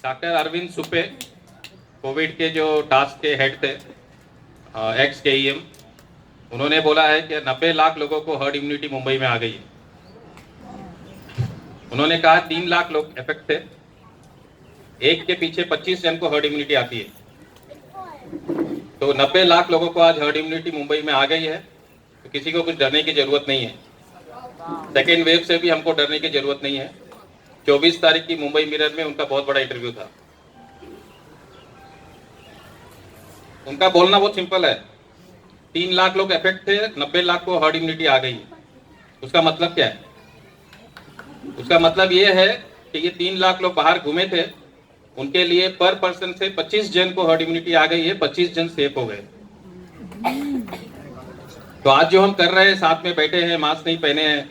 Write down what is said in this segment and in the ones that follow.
Doctor Arvind सुप्पे Covid के जो task के हेड थे, एक्स KEM, उन्होंने बोला है कि 90 लाख लोगों को हर्ड इम्यूनिटी मुंबई में आ गई है। उन्होंने कहा 3 लाख लोग इफेक्ट थे, एक के पीछे 25 जन को हर्ड इम्यूनिटी आती है। तो 90 लाख लोगों को आज हर्ड इम्यूनिटी मुंबई में आ गई है, तो किसी को कुछ डरने की जरूरत नहीं है। सेकेंड वेव से भी हमको डरने की जरूरत नहीं है। 24 तारीख की मुंबई मिरर में उनका बहुत बड़ा इंटरव्यू था। उनका बोलना बहुत सिंपल है, 3 लाख लोग इफेक्ट थे, 90 लाख को हर्ड इम्यूनिटी आ गई है। उसका मतलब क्या है? उसका मतलब ये है कि ये 3 लाख लोग बाहर घूमे थे, उनके लिए पर पर्सन से 25 जन को हर्ड इम्यूनिटी आ गई है, 25 जन सेफ हो गए। तो आज जो हम कर रहे हैं, साथ में बैठे हैं, मास्क नहीं पहने हैं,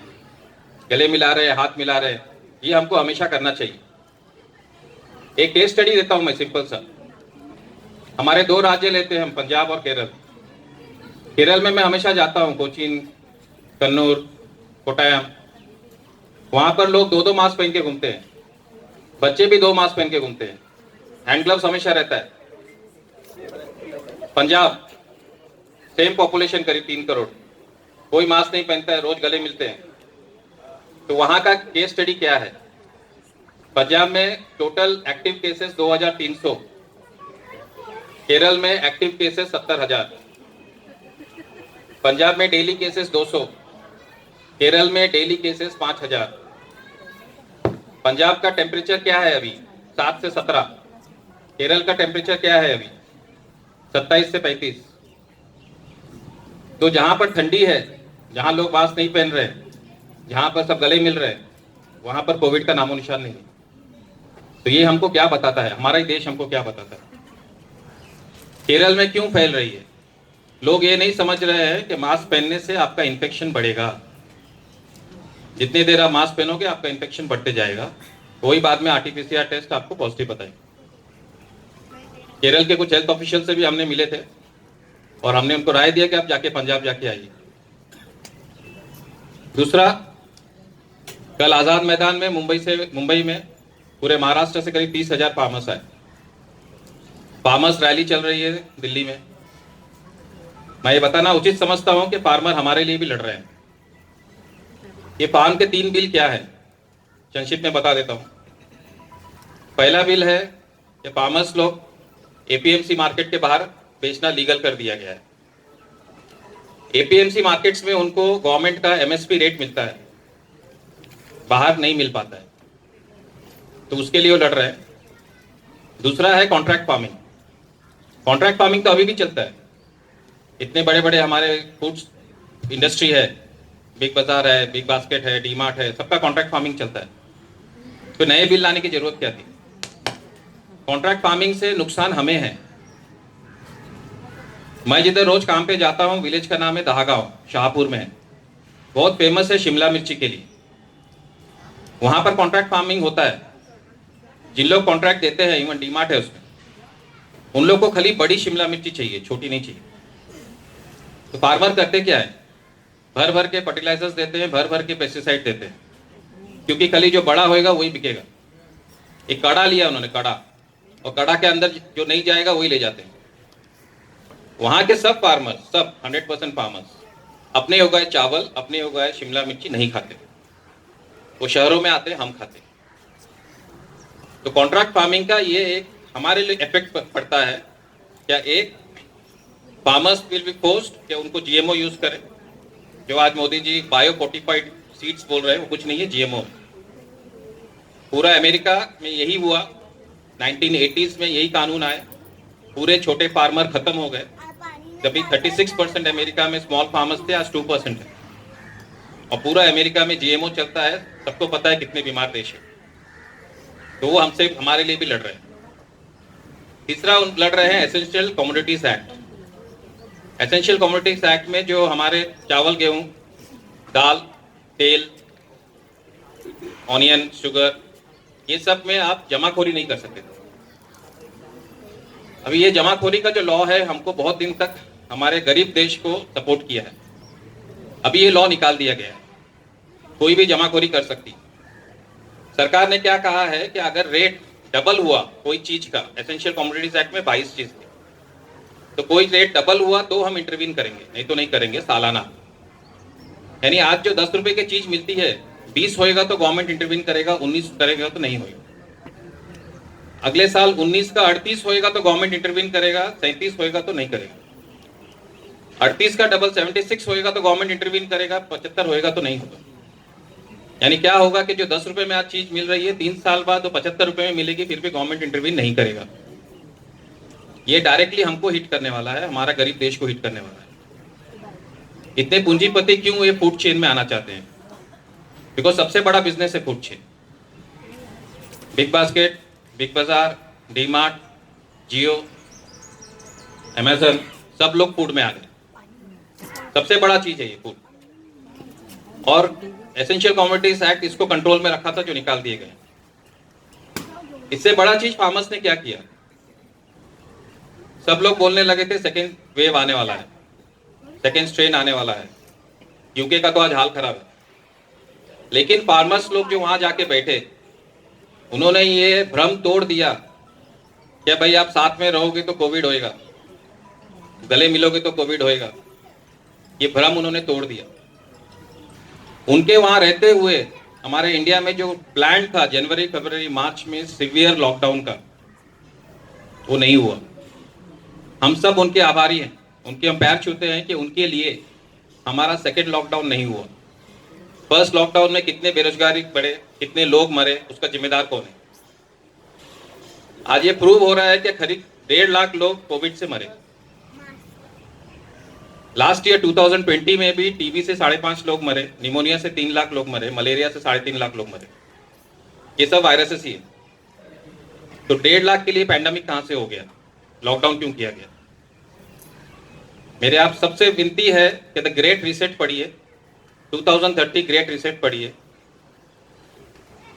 गले मिला रहे हैं, हाथ मिला रहे हैं, ये हमको हमेशा करना चाहिए। एक केस स्टडी देता हूं मैं सिंपल सा। हमारे 2 राज्य लेते हैं हम, पंजाब और केरल। केरल में मैं हमेशा जाता हूं, कोचीन, कन्नूर, कोट्टायम। वहां पर लोग 2-2 मास्क पहन के घूमते हैं, बच्चे भी 2 मास्क पहन के घूमते हैं, हैंड ग्लव्स हमेशा रहता है। पंजाब सेम पॉपुलेशन करीब 3 करोड़, कोई मास्क नहीं पहनता है, रोज गले मिलते हैं। तो वहां का केस स्टडी क्या है? पंजाब में टोटल एक्टिव केसेस 2300, केरल में एक्टिव केसेस 70,000। पंजाब में डेली केसेस 200, केरल में डेली केसेस 5,000। पंजाब का टेम्परेचर क्या है अभी? 7 से 17। केरल का टेम्परेचर क्या है अभी? 27 से 35। तो जहां पर ठंडी है, जहां लोग मास्क नहीं पहन रहे, जहां पर सब गले मिल रहे हैं, वहां पर कोविड का नामो निशान नहीं है। तो ये हमको क्या बताता है? हमारा ही देश हमको क्या बताता है? केरल में क्यों फैल रही है? लोग ये नहीं समझ रहे हैं कि मास्क पहनने से आपका इन्फेक्शन बढ़ेगा। जितनी देर आप मास्क पहनोगे आपका इन्फेक्शन बढ़ते जाएगा। वही बाद में RT-PCR टेस्ट आपको पॉजिटिव बताएगा। केरल के कुछ हेल्थ ऑफिशियल से भी हमने मिले थे और हमने उनको राय दिया कि आप जाके पंजाब जाके आइए। दूसरा, कल आजाद मैदान में मुंबई में पूरे महाराष्ट्र से करीब 30,000 फार्मर्स आए। फार्मर्स रैली चल रही है दिल्ली में। मैं ये बताना उचित समझता हूं कि फार्मर हमारे लिए भी लड़ रहे हैं। ये फार्म के 3 बिल क्या है, संक्षिप्त में बता देता हूं। पहला बिल है कि फार्मर्स लोग APMC मार्केट के बाहर बेचना लीगल कर दिया गया है। APMC मार्केट्स में उनको गवर्नमेंट का MSP रेट मिलता है, बाहर नहीं मिल पाता है, तो उसके लिए वो लड़ रहे हैं। दूसरा है कॉन्ट्रैक्ट फार्मिंग। कॉन्ट्रैक्ट फार्मिंग तो अभी भी चलता है। इतने बड़े बड़े हमारे फूड्स इंडस्ट्री है, बिग बाजार है, बिग बास्केट है, डीमार्ट है, सबका कॉन्ट्रैक्ट फार्मिंग चलता है। तो नए बिल लाने की जरूरत क्या थी? कॉन्ट्रैक्ट फार्मिंग से नुकसान हमें है। मैं जिधर रोज काम पे जाता हूँ, विलेज का नाम है दहागांव, शाहपुर में है, बहुत फेमस है शिमला मिर्ची के लिए। वहां पर कॉन्ट्रैक्ट फार्मिंग होता है। जिन लोग कॉन्ट्रैक्ट देते हैं, इवन डीमार्ट है उसमें, उन लोग को खाली बड़ी शिमला मिर्ची चाहिए, छोटी नहीं चाहिए। तो फार्मर करते क्या है? भर भर के फर्टिलाइजर्स देते हैं, भर भर के पेस्टिसाइड देते हैं, क्योंकि खाली जो बड़ा होएगा वही बिकेगा। एक कड़ा लिया उन्होंने, कड़ा, और कड़ा के अंदर जो नहीं जाएगा वही ले जाते हैं। वहां के सब फार्मर्स, सब 100% फार्मर्स अपने उगाए चावल, अपने उगाए शिमला मिर्ची नहीं खाते। वो शहरों में आते हैं, हम खाते हैं। तो कॉन्ट्रैक्ट फार्मिंग का ये एक हमारे लिए इफेक्ट पड़ता है। क्या एक फार्मर्स विल बी फोर्स्ड कि उनको GMO यूज करें। जो आज Modi ji bio fortified seeds बोल रहे हैं, वो कुछ नहीं है, GMO। पूरा अमेरिका में यही हुआ, 1980s में यही कानून आए, पूरे छोटे फार्मर खत्म हो गए। जब 36% अमेरिका में स्मॉल फार्मर्स थे, आज 2% है। और पूरा अमेरिका में GMO चलता है, सबको पता है कितने बीमार देश है। तो वो हमसे, हमारे लिए भी लड़ रहे हैं। तीसरा लड़ रहे हैं essential commodities act. Essential commodities act में जो हमारे चावल, गेहूं, दाल, तेल, ऑनियन, शुगर, ये सब में आप जमाखोरी नहीं कर सकते। अभी ये जमाखोरी का जो लॉ है, हमको बहुत दिन तक हमारे गरीब देश को सपोर्ट किया है। अभी ये लॉ निकाल दिया गया है, कोई भी जमाखोरी कर सकती। सरकार ने क्या कहा है कि अगर रेट डबल हुआ कोई चीज का, एसेंशियल कमोडिटीज एक्ट में 22 चीज थी, तो कोई रेट डबल हुआ तो हम इंटरवीन करेंगे, नहीं तो नहीं करेंगे सालाना। यानी आज जो 10 रुपए की चीज मिलती है, 20 होएगा तो गवर्नमेंट इंटरवीन करेगा, 19 करेगा तो नहीं होएगा। अगले साल 19 का 38 होएगा तो गवर्नमेंट इंटरवीन करेगा, 37 होएगा तो नहीं करेगा। 38 का डबल 76 होएगा तो गवर्नमेंट इंटरवीन करेगा, 75 होएगा तो नहीं होगा। यानी क्या होगा कि जो 10 रुपए में आज चीज मिल रही है, 3 साल बाद तो 75 रुपए में मिलेगी, फिर भी गवर्नमेंट इंटरवीन नहीं करेगा। ये डायरेक्टली हमको हिट करने वाला है, हमारा गरीब देश को हिट करने वाला है। इतने पूंजीपति क्यों ये फूड चेन में आना चाहते हैं? बिकॉज सबसे बड़ा बिजनेस है food chain. Big basket, big बाजार, डी मार्ट, जियो, अमेजन, सब लोग फूड में आ गए। सबसे बड़ा चीज है ये फूड। और एसेंशियल कमोडिटीज एक्ट इसको कंट्रोल में रखा था, जो निकाल दिए गए। इससे बड़ा चीज फार्मर्स ने क्या किया? सब लोग बोलने लगे थे सेकेंड वेव आने वाला है, सेकेंड स्ट्रेन आने वाला है, यूके का तो आज हाल खराब है। लेकिन फार्मर्स लोग जो वहां जाके बैठे, उन्होंने ये भ्रम तोड़ दिया कि भाई आप साथ में रहोगे तो कोविड होएगा, गले मिलोगे तो कोविड होएगा। ये भ्रम उन्होंने तोड़ दिया। उनके वहां रहते हुए हमारे इंडिया में जो प्लान था जनवरी, फरवरी, मार्च में सीवियर लॉकडाउन का, वो नहीं हुआ। हम सब उनके आभारी हैं, उनके हम पैर छूते हैं कि उनके लिए हमारा सेकेंड लॉकडाउन नहीं हुआ। फर्स्ट लॉकडाउन में कितने बेरोजगारी बढ़े, कितने लोग मरे, उसका जिम्मेदार कौन है? आज ये प्रूव हो रहा है कि करीब 1.5 लाख लोग कोविड से मरे। लास्ट ईयर 2020 में भी टीबी से 5.5 लोग मरे, निमोनिया से 3 लाख लोग मरे, मलेरिया से 3.5 लाख लोग मरे। ये सब वायरसेस ही है। तो 1.5 लाख के लिए पैंडेमिक कहां से हो गया? लॉकडाउन क्यों किया गया? मेरे आप सबसे विनती है कि द ग्रेट रीसेट पढ़िए, 2030 ग्रेट रीसेट पढ़िए।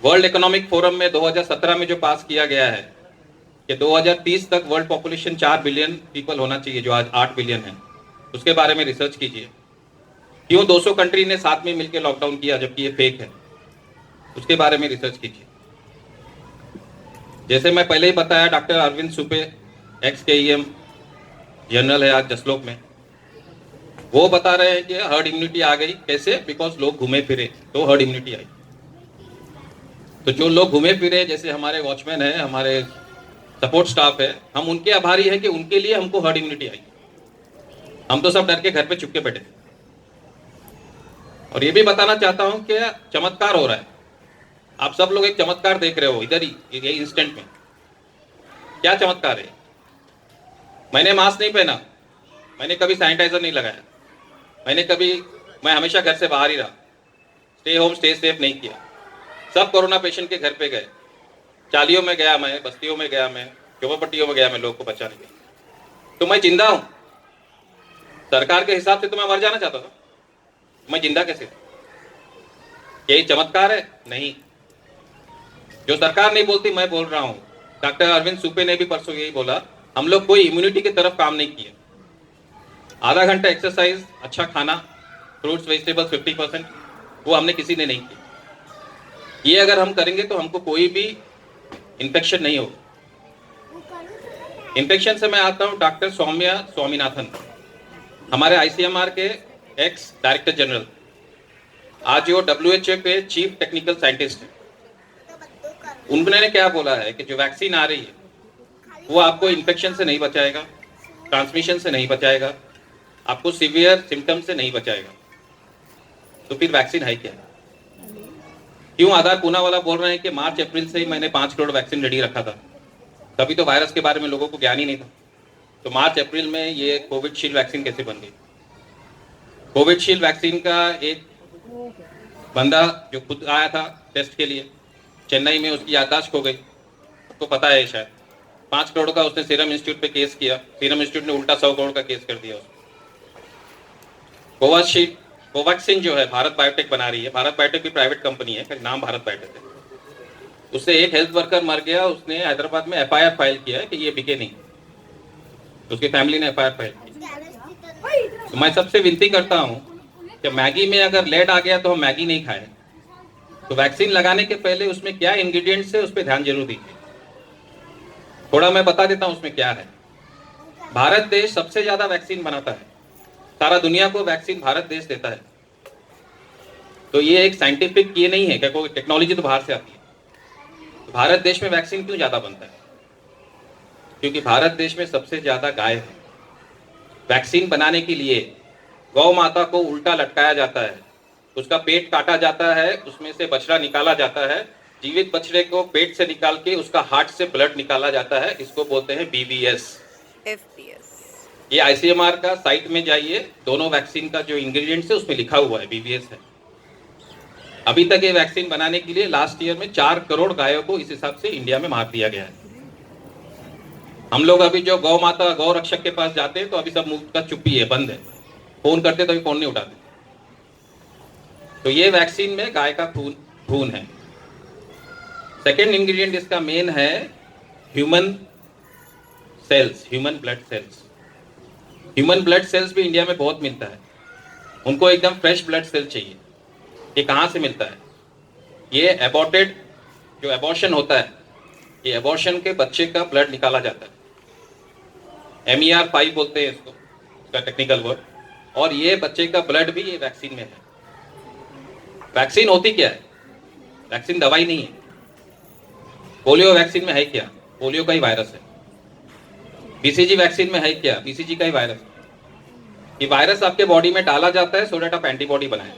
वर्ल्ड इकोनॉमिक फोरम में 2017 में जो पास किया गया है कि 2030 तक वर्ल्ड पॉपुलेशन 4 बिलियन पीपल होना चाहिए, जो आज 8 बिलियन है, उसके बारे में रिसर्च कीजिए। क्यों 200 कंट्री ने साथ में मिलकर लॉकडाउन किया जबकि ये फेक है? उसके बारे में रिसर्च कीजिए। जैसे मैं पहले ही बताया, doctor Arvind Supe ex KEM general है आज जसलोक में, वो बता रहे हैं कि हर्ड इम्यूनिटी आ गई। कैसे? बिकॉज लोग घूमे फिरे तो हर्ड इम्यूनिटी आई। तो जो लोग घूमे फिरे, जैसे हमारे वॉचमैन है, हमारे सपोर्ट स्टाफ है, हम उनके आभारी हैं कि उनके लिए हमको हर्ड इम्यूनिटी आई। हम तो सब डर के घर पे चुपके बैठे। और ये भी बताना चाहता हूं कि चमत्कार हो रहा है। आप सब लोग एक चमत्कार देख रहे हो इधर ही, ये इंस्टेंट में। क्या चमत्कार है? मैंने मास्क नहीं पहना, मैंने कभी सैनिटाइजर नहीं लगाया, मैं हमेशा घर से बाहर ही रहा, स्टे होम स्टे सेफ नहीं किया। सब कोरोना पेशेंट के घर पे गए, चालियों में गया मैं, बस्तियों में गया मैं, झोपड़पट्टियों में गया मैं, लोग को बचाने के। तो मैं जिंदा हूं। सरकार के हिसाब से तो मैं मर जाना चाहता था, मैं जिंदा कैसे? यही चमत्कार है? नहीं। जो सरकार नहीं बोलती मैं बोल रहा हूं। डॉक्टर अरविंद सुपे ने भी परसों यही बोला, हम लोग कोई इम्यूनिटी की तरफ काम नहीं किए। आधा घंटा एक्सरसाइज, अच्छा खाना, फ्रूट्स वेजिटेबल्स 50%, वो हमने किसी ने नहीं किया। ये अगर हम करेंगे तो हमको कोई भी इन्फेक्शन नहीं होगा। इन्फेक्शन से मैं आता हूं डॉक्टर सौम्या स्वामीनाथन, हमारे ICMR के एक्स डायरेक्टर जनरल, आज वो WHO के चीफ टेक्निकल साइंटिस्ट है। उन्होंने क्या बोला है कि जो वैक्सीन आ रही है वो आपको इन्फेक्शन से नहीं बचाएगा, ट्रांसमिशन से नहीं बचाएगा, आपको सीवियर सिम्टम से नहीं बचाएगा। तो फिर वैक्सीन है क्या? क्यों आधार पूना वाला बोल रहे हैं कि मार्च अप्रैल से ही मैंने 5 करोड़ वैक्सीन रेडी रखा था? तभी तो वायरस के बारे में लोगों को ज्ञान ही नहीं था। तो मार्च अप्रैल में ये कोविडशील्ड वैक्सीन कैसे बन गई? कोविडशील्ड वैक्सीन का एक बंदा जो खुद आया था टेस्ट के लिए चेन्नई में, उसकी याददाश्त खो गई, आपको पता है शायद। 5 करोड़ का उसने सीरम इंस्टीट्यूट पे केस किया, सीरम इंस्टीट्यूट ने उल्टा 100 करोड़ का केस कर दिया उसको। कोवैक्सीन जो है भारत बायोटेक बना रही है, भारत बायोटेक भी प्राइवेट कंपनी है, नाम भारत बायोटेक है। उससे एक हेल्थ वर्कर मर गया, उसने हैदराबाद में FIR फाइल किया है कि ये बिके नहीं, उसकी फैमिली ने FIR फाइल की। तो मैं सबसे विनती करता हूं कि मैगी में अगर लेड आ गया तो हम मैगी नहीं खाएं। तो वैक्सीन लगाने के पहले उसमें क्या इंग्रेडिएंट्स है उस पर ध्यान जरूर दीजिए। थोड़ा मैं बता देता हूं उसमें क्या है। भारत देश सबसे ज्यादा वैक्सीन बनाता है, सारा दुनिया को वैक्सीन भारत देश देता है। तो ये एक साइंटिफिक ये नहीं है कि कोई टेक्नोलॉजी तो बाहर से आती है। तो भारत देश में वैक्सीन क्यों ज्यादा बनता है? क्योंकि भारत देश में सबसे ज्यादा गाय है। वैक्सीन बनाने के लिए गौ माता को उल्टा लटकाया जाता है, उसका पेट काटा जाता है, उसमें से बछड़ा निकाला जाता है, जीवित बछड़े को पेट से निकाल के उसका हार्ट से ब्लड निकाला जाता है। इसको बोलते हैं BBS, FPS। ये ICMR का साइट में जाइए, दोनों वैक्सीन का जो इंग्रेडिएंट्स है उसमें लिखा हुआ है BBS है। अभी तक ये वैक्सीन बनाने के लिए लास्ट ईयर में 4 करोड़ गायों को इस हिसाब से इंडिया में मार दिया गया है। हम लोग अभी जो गौ माता गौ रक्षक के पास जाते हैं तो अभी सब मुंह का चुप्पी है, बंद है, फोन करते तो अभी फोन नहीं उठाते। तो ये वैक्सीन में गाय का खून है। सेकेंड इंग्रेडिएंट इसका मेन है human cells, human blood cells. Human blood cells भी इंडिया में बहुत मिलता है, उनको एकदम फ्रेश ब्लड सेल चाहिए। ये कहाँ से मिलता है? ये एबॉर्टेड जो एबॉर्शन होता है, ये एबॉर्शन के बच्चे का ब्लड निकाला जाता है, MER5 बोलते हैं इसको, इसका टेक्निकल वर्ड। और ये बच्चे का ब्लड भी ये वैक्सीन में है। वैक्सीन होती क्या है? वैक्सीन दवाई नहीं है। पोलियो वैक्सीन में है क्या? पोलियो का ही वायरस है। BCG वैक्सीन में है क्या? BCG का ही वायरस है। ये वायरस आपके बॉडी में डाला जाता है सो डेट आप एंटीबॉडी बनाए।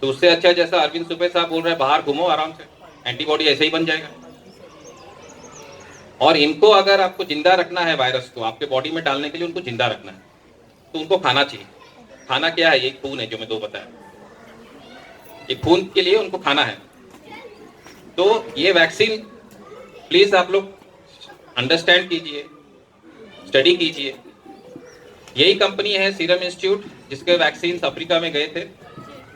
तो उससे अच्छा जैसा अरविंद सुबह साहब बोल रहे हैं, बाहर घूमो आराम से, एंटीबॉडी ऐसे ही बन जाएगा। और इनको अगर आपको जिंदा रखना है, वायरस को आपके बॉडी में डालने के लिए उनको जिंदा रखना है, तो उनको खाना चाहिए। खाना क्या है? ये खून है जो मैं दो बताया, ये खून के लिए उनको खाना है। तो ये वैक्सीन प्लीज आप लोग अंडरस्टैंड कीजिए, स्टडी कीजिए। यही कंपनी है सीरम इंस्टीट्यूट, जिसके वैक्सीन अफ्रीका में गए थे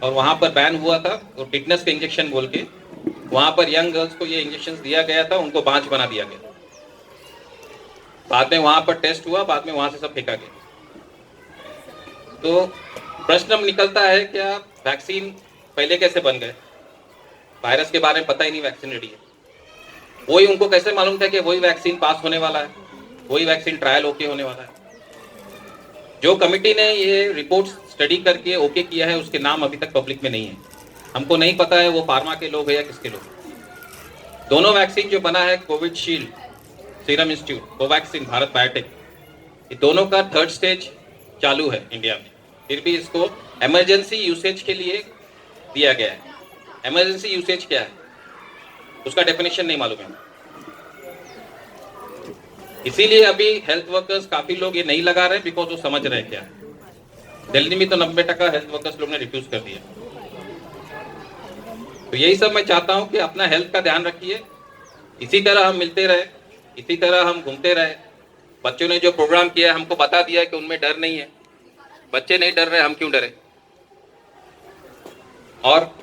और वहां पर बैन हुआ था, और टिटनस के इंजेक्शन बोल के वहां पर यंग गर्ल्स को ये इंजेक्शन दिया गया था, उनको बांझ बना दिया गया। बाद में वहां पर टेस्ट हुआ, बाद में वहां से सब फेंका गया। तो प्रश्न निकलता है, क्या वैक्सीन पहले कैसे बन गए? वायरस के बारे में पता ही नहीं, वैक्सीन रेडी है। वही उनको कैसे मालूम था कि वही वैक्सीन पास होने वाला है, वही वैक्सीन ट्रायल ओके होने वाला है? जो कमिटी ने ये रिपोर्ट स्टडी करके ओके किया है उसके नाम अभी तक पब्लिक में नहीं है। हमको नहीं पता है वो फार्मा के लोग है या किसके लोग। दोनों वैक्सीन जो बना है, Covishield serum institute, Covaxin Bharat biotech, ये दोनों का 3rd स्टेज चालू है इंडिया में। फिर भी इसको इमरजेंसी यूसेज के लिए दिया गया है। इमरजेंसी यूसेज क्या है उसका डेफिनेशन नहीं मालूम है, इसीलिए अभी हेल्थ वर्कर्स काफी लोग ये नहीं लगा रहे, बिकॉज वो समझ रहे क्या है। दिल्ली में तो 90% हेल्थ वर्कर्स लोग ने रिफ्यूज कर दिया। तो यही सब मैं चाहता हूं कि अपना हेल्थ का ध्यान रखिए, इसी तरह हम मिलते रहे, इसी तरह हम घूमते रहे। बच्चों ने जो प्रोग्राम किया हमको बता दिया कि उनमें डर नहीं है, बच्चे नहीं डर रहे, हम क्यों डरे? और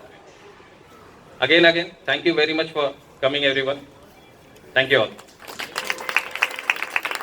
again thank you very much for coming everyone, thank you all.